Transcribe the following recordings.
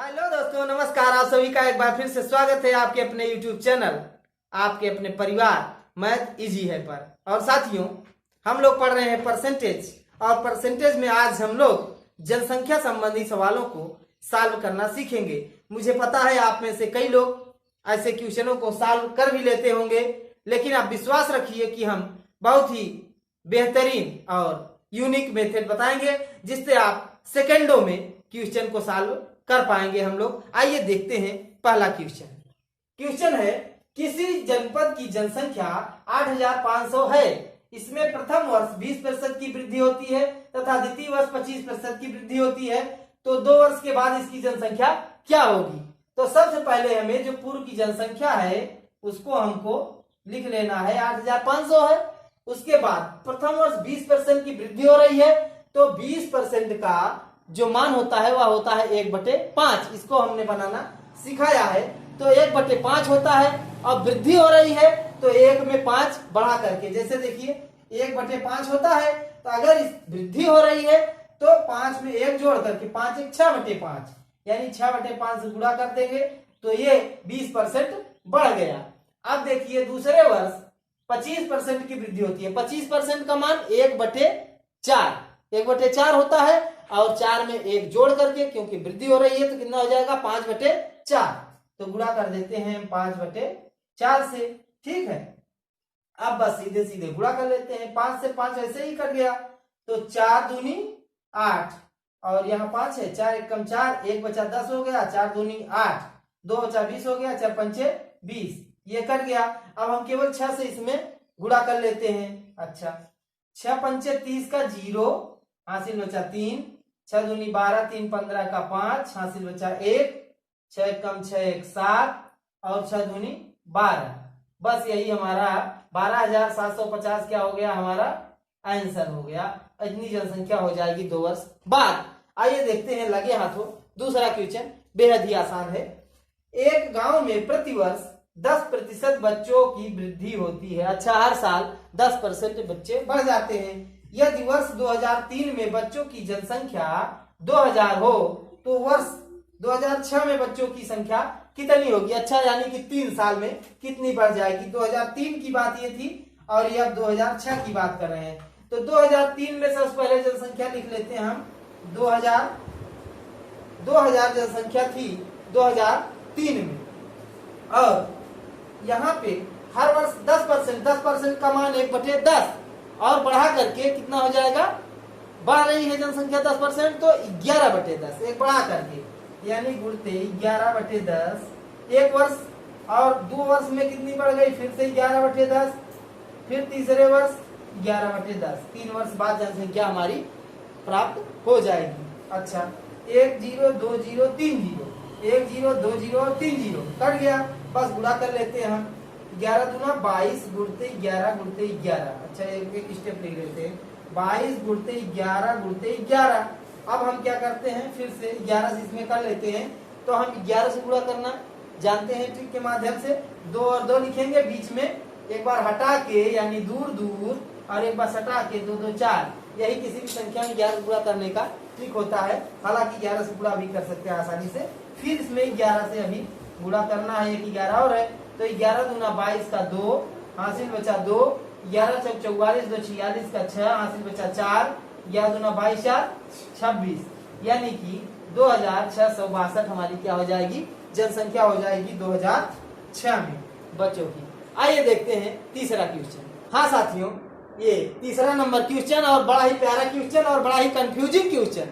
Hello दोस्तों, नमस्कार। आप सभी का एक बार फिर से स्वागत है आपके अपने YouTube चैनल, आपके अपने परिवार मैथ इजी है पर। और साथियों, हम लोग पढ़ रहे हैं परसेंटेज, और परसेंटेज में आज हम लोग जनसंख्या संबंधी सवालों को सॉल्व करना सीखेंगे। मुझे पता है आप में से कई लोग ऐसे क्वेश्चनों को सॉल्व कर भी लेते होंगे, लेकिन आप विश्वास रखिए कि हम बहुत ही बेहतरीन और यूनिक मेथड बताएंगे जिससे आप सेकेंडों में क्वेश्चन को सॉल्व कर पाएंगे हम लोग। आइए देखते हैं पहला क्वेश्चन है, किसी जनपद की जनसंख्या 8,500 है। इसमें प्रथम वर्ष 20% की वृद्धि होती है तथा द्वितीय वर्ष 25% की वृद्धि होती है, तो 2 वर्ष के बाद इसकी जनसंख्या क्या होगी? तो सबसे पहले हमें जो पूर्व की जनसंख्या है उसको हमको लिख लेना है, 8,500 है। उसके बाद प्रथम वर्ष 20% की वृद्धि हो रही है, तो 20% का जो मान होता है वह होता है 1/5। इसको हमने बनाना सिखाया है, तो 1/5 होता है। अब वृद्धि हो रही है तो 1 में 5 बढ़ा करके, जैसे देखिए 1/5 होता है, तो अगर इस वृद्धि हो रही है तो 5 में 1 जोड़ करके 5 1 6/5, यानी 6/5 से गुणा कर देंगे तो ये 20% बढ़ गया। अब देखिए दूसरे वर्ष 25% की वृद्धि होती है। 25% का मान 1/4 होता है, और 4 में 1 जोड़ करके, क्योंकि वृद्धि हो रही है तो कितना हो जाएगा 5/4, तो गुणा कर देते हैं 5/4 से। ठीक है, अब बस सीधे सीधे गुणा कर लेते हैं। 5 से 5 ऐसे ही कट गया, तो 4 दूनी 8, और यहाँ 5 है, 4 1 कम 4, 1 बचा 10 हो गया, 4 दूनी 8, 2 बचा 20 हो गया, 4 पंचे 20, ये कट गया। अब हम केवल 6 से इसमें गुणा कर लेते हैं। अच्छा, 6 पंचे 30 का 0, हासिल बचा 3, 6 दूनी 12, 3 15 का 5, हासिल बचा 1, 6 कम 6 1 7, और 6 दूनी 12। बस यही हमारा 12,750 क्या हो गया, हमारा आंसर हो गया। इतनी जनसंख्या हो जाएगी 2 वर्ष बाद। आइए देखते हैं लगे हाथों दूसरा क्वेश्चन, बेहद ही आसान है। एक गांव में प्रतिवर्ष 10% बच्चों की वृद्धि होती है। अच्छा, हर साल 10% बच्चे बढ़ जाते हैं। यदि वर्ष 2003 में बच्चों की जनसंख्या 2000 हो, तो वर्ष 2006 में बच्चों की संख्या कितनी होगी? अच्छा, यानी कि 3 साल में कितनी बढ़ जाएगी? 2003 की बात ये थी, और ये अब 2006 की बात कर रहे हैं। तो 2003 में सबसे पहले जनसंख्या लिख लेते हैं हम। 2000 जनसंख्या थी 2003 में, और यहाँ पे हर वर्ष 10% का मान 1/10, और बढ़ा करके कितना हो जाएगा, बढ़ रही है जनसंख्या 10%, तो 11/10, एक बढ़ा करके, यानी गुणते 11/10 एक वर्ष, और 2 वर्ष में कितनी बढ़ गई, फिर से 11/10, फिर तीसरे वर्ष 11/10, 3 वर्ष बाद जनसंख्या हमारी प्राप्त हो जाएगी। अच्छा, 1 0 2 0 3 0, 1 0 2 0 3 0 कट गया, बस गुणा कर लेते हैं हम। 11 दूना 22 गुणते 11 गुणते 11। अच्छा, एक स्टेप ले लेते हैं, 22 गुणते 11 गुणते 11। अब हम क्या करते हैं, फिर से 11 से इसमें कर लेते हैं, तो हम 11 से गुणा करना जानते हैं ट्रिक के माध्यम से। 2 और 2 लिखेंगे, बीच में एक बार हटा के, यानी दूर दूर, और एक बार सटा के 2 2 4। यही किसी भी संख्या में 11 से गुणा करने का ट्रिक होता है। हालांकि 11 से गुणा भी कर सकते हैं आसानी से। फिर इसमें 11 से अभी गुणा करना है, एक 11 और है, तो 11 दूना 22 का 2, हासिल बचा 2, 11 चौक 44, 2 46 का 6, हासिल बचा 4, 11 दूना 22 4 26, यानी कि 2662 हमारी क्या हो जाएगी, जनसंख्या हो जाएगी 2006 में बच्चों की। आइए देखते हैं तीसरा क्वेश्चन। हाँ साथियों, ये तीसरा नंबर क्वेश्चन, और बड़ा ही प्यारा क्वेश्चन और बड़ा ही कंफ्यूजिंग क्वेश्चन।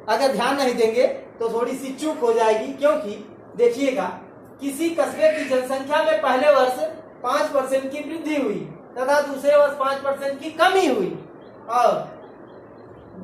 अगर ध्यान नहीं देंगे तो थोड़ी सी चूक हो जाएगी, क्योंकि देखिएगा, किसी कस्बे की जनसंख्या में पहले वर्ष 5% की वृद्धि हुई तथा दूसरे वर्ष 5% की कमी हुई, और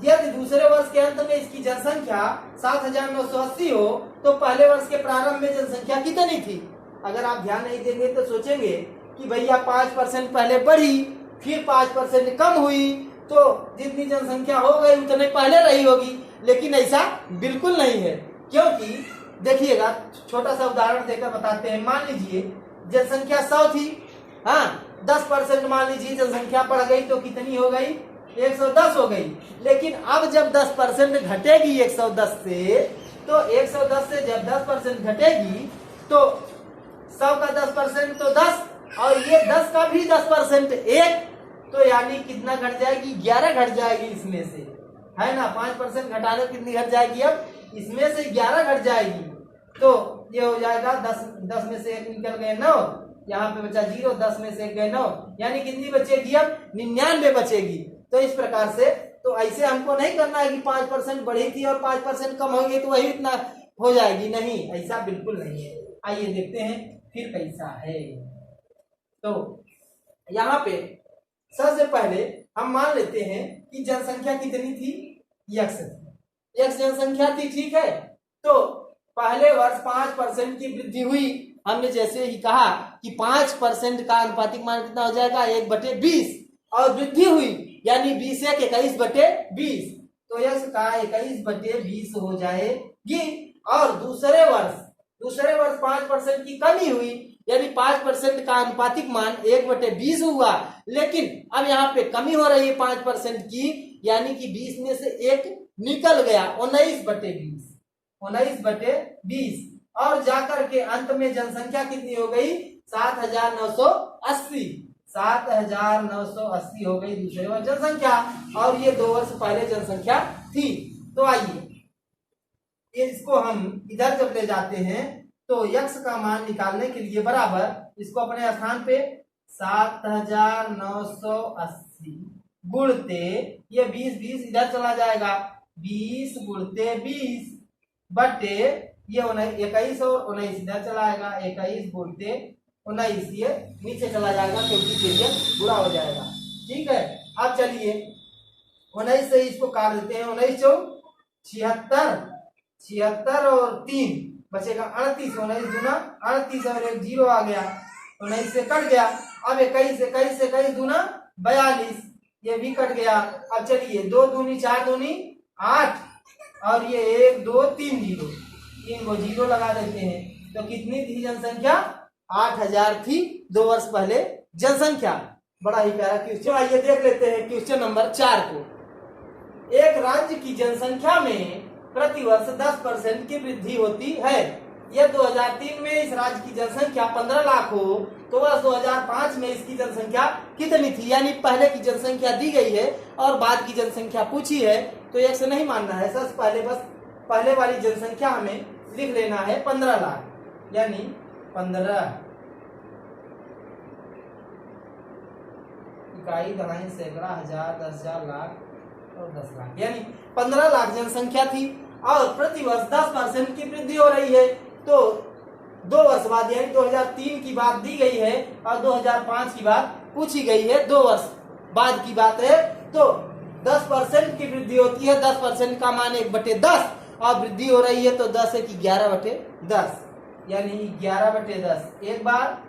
यदि दूसरे वर्ष के अंत में इसकी जनसंख्या 7,980 हो, तो पहले वर्ष के प्रारंभ में जनसंख्या कितनी थी? अगर आप ध्यान नहीं देंगे तो सोचेंगे कि भैया 5% पहले बढ़ी, फिर 5% कम हुई, तो जितनी जनसंख्या हो गई उतने पहले रही होगी। लेकिन ऐसा बिल्कुल नहीं है, क्योंकि देखिएगा, छोटा सा उदाहरण देकर बताते हैं। मान लीजिए जनसंख्या 100 थी, हाँ, 10% मान लीजिए जनसंख्या बढ़ गई, तो कितनी हो गई, 110 हो गई। लेकिन अब जब 10% घटेगी 110 से, तो 110 से जब 10% घटेगी तो 100 का 10% तो 10, और ये 10 का भी 10% 1, तो यानी कितना घट जाएगी, 11 घट जाएगी इसमें से, है ना। 5% घटाने कितनी घट जाएगी, अब इसमें से 11 घट जाएगी, तो ये हो जाएगा 10 में से 1 निकल गए 9, यहाँ पे बचा 0, 10 में से 1 गए 9, यानी कितनी बचेगी, अब 99 बचेगी। तो इस प्रकार से, तो ऐसे हमको नहीं करना है कि 5% बढ़ी थी और 5% कम होगी तो वही इतना हो जाएगी, नहीं, ऐसा बिल्कुल नहीं है। आइए देखते हैं फिर कैसा है। तो यहाँ पे सबसे पहले हम मान लेते हैं कि जनसंख्या कितनी थी, यक्स जनसंख्या थी, ठीक है। तो पहले वर्ष 5% की वृद्धि हुई, हमने जैसे ही कहा कि 5% का अनुपातिक मान कितना हो जाएगा, 1/20, और वृद्धि हुई यानी 20 1 21/20, तो यक्स का 21/20 हो जाएगी। और दूसरे वर्ष 5% की कमी हुई यानी 5% का अनुपातिक मान 1/20 हुआ, लेकिन अब यहाँ पे कमी हो रही है 5% की, यानी कि 20 में से 1 निकल गया, 19/20, और जाकर के अंत में जनसंख्या कितनी हो गई, 7,980 हो गई दूसरे वर्ष जनसंख्या, और ये 2 वर्ष पहले जनसंख्या थी। तो आइए इसको हम इधर जब ले जाते हैं तो यक्स का मान निकालने के लिए बराबर इसको अपने स्थान पे 7,980 गुणते ये 20 इधर चला जाएगा, 20 गुणते 20 बटे ये 21 और 19 इधर चला आएगा, 21 गुणते 19 ये नीचे चला जाएगा क्योंकि पीरियड पूरा हो जाएगा, ठीक है। अब चलिए 19 से इसको काट देते हैं, 19 चौक 76 और 3 बचेगा 38, 19 दूना 38 और एक 0 आ गया, 19 से कट गया। अब 21 दूना 42, ये भी कट गया। अब चलिए 2 दूनी 4 दूनी 8 और ये 1 2 3 0, 3 को 0 लगा देते हैं, तो कितनी थी जनसंख्या, 8,000 थी 2 वर्ष पहले जनसंख्या। बड़ा ही प्यारा क्वेश्चन। आइए देख लेते हैं क्वेश्चन नंबर 4 को। एक राज्य की जनसंख्या में प्रतिवर्ष 10% की वृद्धि होती है। यह 2003 में इस राज्य की जनसंख्या 15 लाख हो तो वर्ष 2005 में इसकी जनसंख्या कितनी थी, यानी पहले की जनसंख्या दी गई है और बाद की जनसंख्या पूछी है, तो एक से नहीं मानना है। सबसे पहले बस पहले वाली जनसंख्या हमें लिख लेना है 15 लाख, यानी 15 इकाई दहाई सैकड़ा हजार 10,000 लाख और 10 लाख, यानी 15 लाख जनसंख्या थी और प्रतिवर्ष 10% की वृद्धि हो रही है। तो 2 वर्ष बाद यानी 2003 की बात दी गई है और 2005 की बात पूछी गई है, 2 वर्ष बाद की बात है। तो 10% की वृद्धि होती है, 10% का मान 1/10 और वृद्धि हो रही है तो 10 है कि 11/10, यानी 11/10 एक बार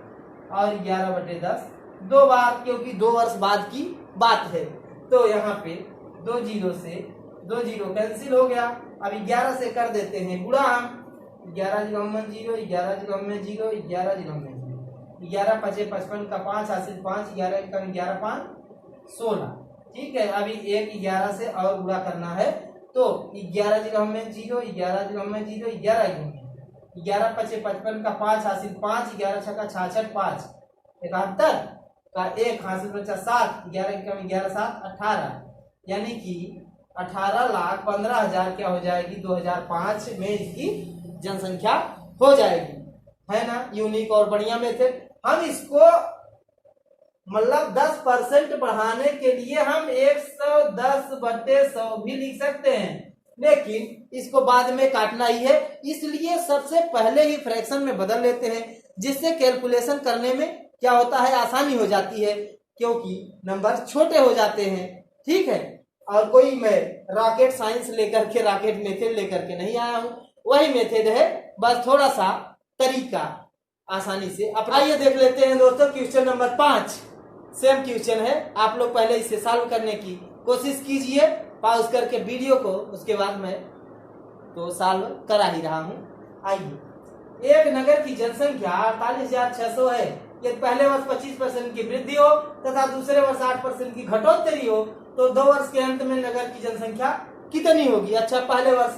और 11/10 2 बार, क्योंकि 2 वर्ष बाद की बात है। तो यहाँ पे 2 जीरो से 2 जीरो कैंसिल हो गया। अब 11 से कर देते हैं गुणा हम, 11 जीरो में 0, 11 जीरो में 0, 11 जीरो में 0, 11 5 55 का 5 हासिल 5, 11 कम 11 5 16, ठीक है। अभी एक 11 से और गुणा करना है, तो 11 जीरो में 0, 11 जीरो में 0, 11 5 55 का 5 हासिल 5, 11 6 का 66 5 71 का 1 हासिल बचा 7, 11 कम 11 7 18, यानी कि 18,15,000 क्या हो जाएगी, 2005 में इसकी जनसंख्या हो जाएगी, है ना। यूनिक और बढ़िया मेथड। हम इसको मतलब 10% बढ़ाने के लिए हम 110/100 भी लिख सकते हैं, लेकिन इसको बाद में काटना ही है, इसलिए सबसे पहले ही फ्रैक्शन में बदल लेते हैं, जिससे कैलकुलेशन करने में क्या होता है, आसानी हो जाती है, क्योंकि नंबर छोटे हो जाते हैं, ठीक है। और कोई मैं रॉकेट साइंस लेकर के, रॉकेट मेथड लेकर के नहीं आया हूं, वही मेथड है, बस थोड़ा सा तरीका आसानी से अपना। आइए देख लेते हैं दोस्तों क्वेश्चन नंबर 5। सेम क्वेश्चन है, आप लोग पहले इसे सॉल्व करने की कोशिश कीजिए, पॉज करके वीडियो को, उसके बाद मैं तो सॉल्व करा ही रहा हूं। आइए, एक नगर की जनसंख्या 48,600 है। यदि पहले वर्ष 25% की वृद्धि हो तथा दूसरे वर्ष 8% की घटोत्तरी हो तो 2 वर्ष के अंत में नगर की जनसंख्या कितनी होगी। अच्छा, पहले वर्ष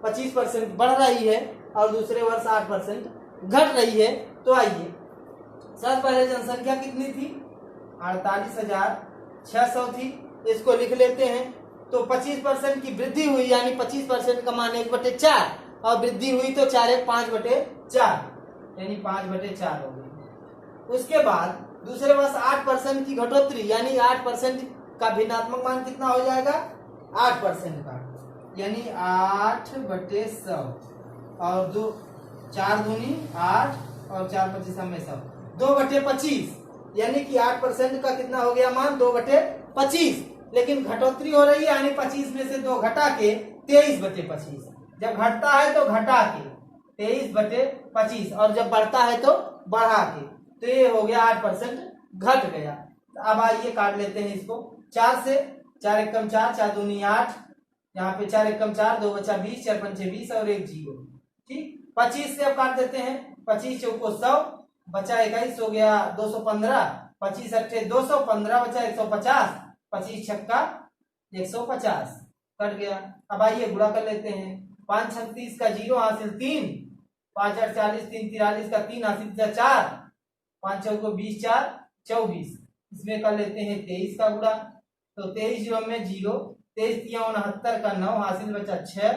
25% बढ़ रही है और दूसरे वर्ष 8% घट रही है। तो आइए सबसे पहले जनसंख्या कितनी थी, 48,600 थी, इसको लिख लेते हैं। तो 25% की वृद्धि हुई, यानी 25% का मान 1/4 और वृद्धि हुई तो 4 1 5/4, यानी 5/4 हो गई। उसके बाद दूसरे वर्ष 8% की घटोतरी, यानी 8% का भिन्नात्मक मान कितना हो जाएगा, 8% का, यानी 8/100 और 4 दूनी 8 और 4 25 में 100, 2/25, यानी कि 8% का कितना हो गया मान, 2/25। लेकिन घटोतरी हो रही है, यानी 25 में से 2 घटा के 23/25। जब घटता है तो घटा के 23/25 और जब बढ़ता है तो बढ़ा के, तो ये हो गया 8% घट गया। अब आइए काट लेते हैं इसको 4 से, 4 एकम 4, 4 दूनी 8, यहाँ पे 4 एकम 4, 2 बचा 20, 4 पंचे 20 और 1 0। ठीक, 25 से अब काट देते हैं, 25 चौको 100, बचा 21 हो गया 215, 25 अट्ठे 215 बचा 150, 25 छक्का 150 कट गया। अब आइए गुणा कर लेते हैं, 5 36 का 0 हासिल 3, 5 8 40, 3 43 का 3 हासिल 4, 5 चौको 20, 4 24, इसमें कर लेते हैं 23 का गुणा, तो 23 0 में 0, 23 3 69 का 9 हासिल बचा 6,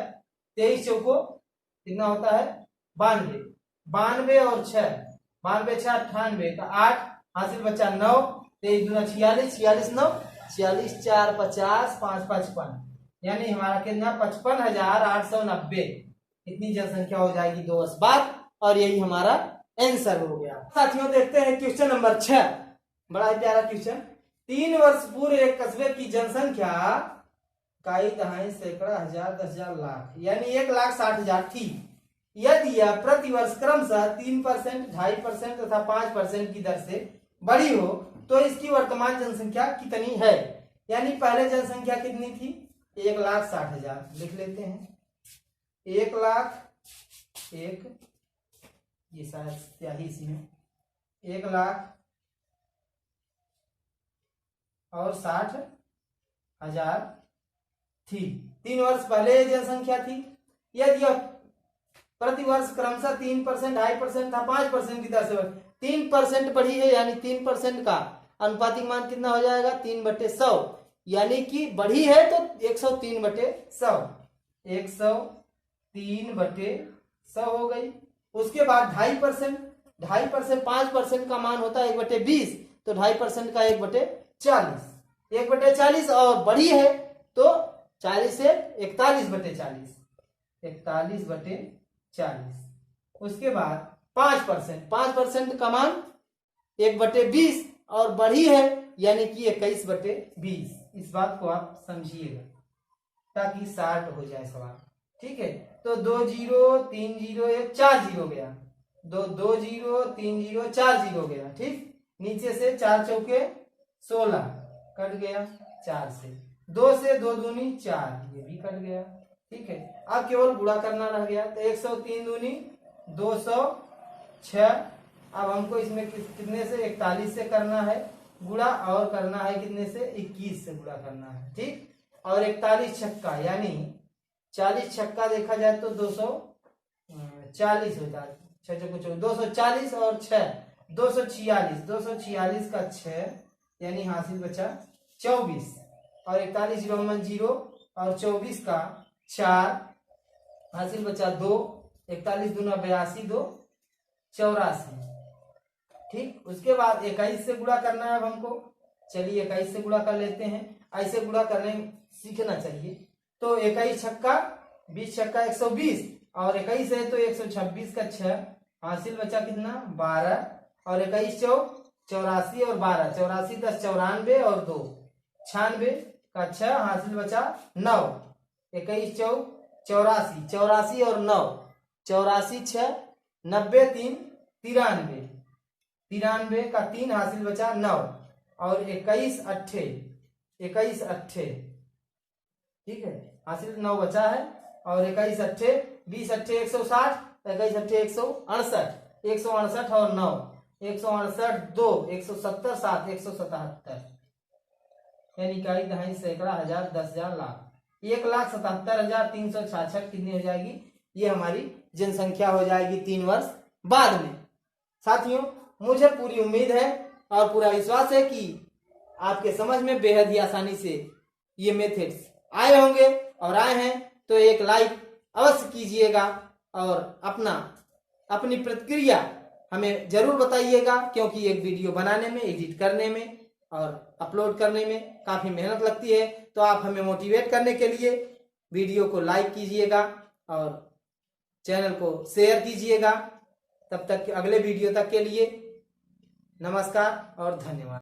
23 चौको कितना होता है 92, 92 और 6, 92 6 98 का 8 हासिल बचा 9, 23 दूना 46, 46 9 46 4 50 5 55, यानी हमारा कितना 55,890 इतनी जनसंख्या हो जाएगी 2 वर्ष बाद, और यही हमारा आंसर हो गया। साथियों देखते हैं क्वेश्चन नंबर 6, बड़ा ही प्यारा क्वेश्चन। 3 वर्ष पूर्व एक कस्बे की जनसंख्या कई दहाई सैकड़ा हजार 10,000 लाख, यानी 1,60,000 थी। यदि यह प्रति वर्ष क्रमशः 3%, 2.5% तथा 5% की दर से बढ़ी हो तो इसकी वर्तमान जनसंख्या कितनी है। यानी पहले जनसंख्या कितनी थी, 1,60,000 लिख लेते हैं, 1,00,000, ये शायद स्याही सी है, 1,60,000 थी। 3 वर्ष पहले जनसंख्या थी। यदि यह प्रति वर्ष क्रमशः 3%, 2.5% था 5% की दर से 3% बढ़ी है, यानी 3% का अनुपातिक मान कितना हो जाएगा 3/100, यानी कि बढ़ी है तो 103/100, 103/100 हो गई। उसके बाद 2.5%, 5% का मान होता है 1/20, तो 2.5% का 1/40, 1/40 और बढ़ी है तो 40 से 41/40, 41/40। उसके बाद 5% का मान 1/20 और बढ़ी है, यानी कि 21/20। इस बात को आप समझिएगा ताकि शार्ट हो जाए सवाल। ठीक है, तो 2 0 3 0 1 4 0 गया, 2 0 3 0 4 0 गया। ठीक, नीचे से 4 चौके 16 कट गया, 4 से 2 से 2 दूनी 4, ये भी कट गया। ठीक है, अब केवल गुणा करना रह गया, तो 103 दूनी 206। अब हमको इसमें कितने से 41 से करना है गुणा, और करना है कितने से 21 से गुणा करना है। ठीक, और 41 छक्का, यानी 40 छक्का देखा जाए तो 240 होता है, 240 और 6 246, 246 का 6, यानी हासिल बचा 24, और 41 0 और 24 का 4 हासिल बचा 2, 41 दूना 82, 2 84। ठीक, उसके बाद 21 से गुणा करना है अब हमको। चलिए 21 से गुणा कर लेते हैं, ऐसे गुणा करने सीखना चाहिए। तो 21 छक्का 20 छक्का 120, और 21 है तो 126 का 6 हासिल बचा कितना 12, और 21 चौक 84 और 12, 84 10 94 और 2 96 का 6 हासिल बचा 9, 21 चौक 84, 84 और 9 84 6 90 3 93, 93 का 3 हासिल बचा 9, और 21 अट्ठे 21 अट्ठे, ठीक है, हासिल 9 बचा है, और 21 अट्ठे 20 अट्ठे 160, 21 अट्ठे 168, 168 और 9 168 2 170 7 177, यानी कई दहाई सैकड़ा हजार 10,000 लाख। 1,77,366 कितनी हो जाएगी, ये हमारी जनसंख्या हो जाएगी 3 वर्ष बाद में। साथियों, मुझे पूरी उम्मीद है और पूरा विश्वास है कि आपके समझ में बेहद ही आसानी से ये मेथड्स आए होंगे, और आए हैं तो एक लाइक अवश्य कीजिएगा और अपनी प्रतिक्रिया हमें जरूर बताइएगा, क्योंकि एक वीडियो बनाने में, एडिट करने में और अपलोड करने में काफी मेहनत लगती है। तो आप हमें मोटिवेट करने के लिए वीडियो को लाइक कीजिएगा और चैनल को शेयर कीजिएगा। तब तक अगले वीडियो तक के लिए नमस्कार और धन्यवाद।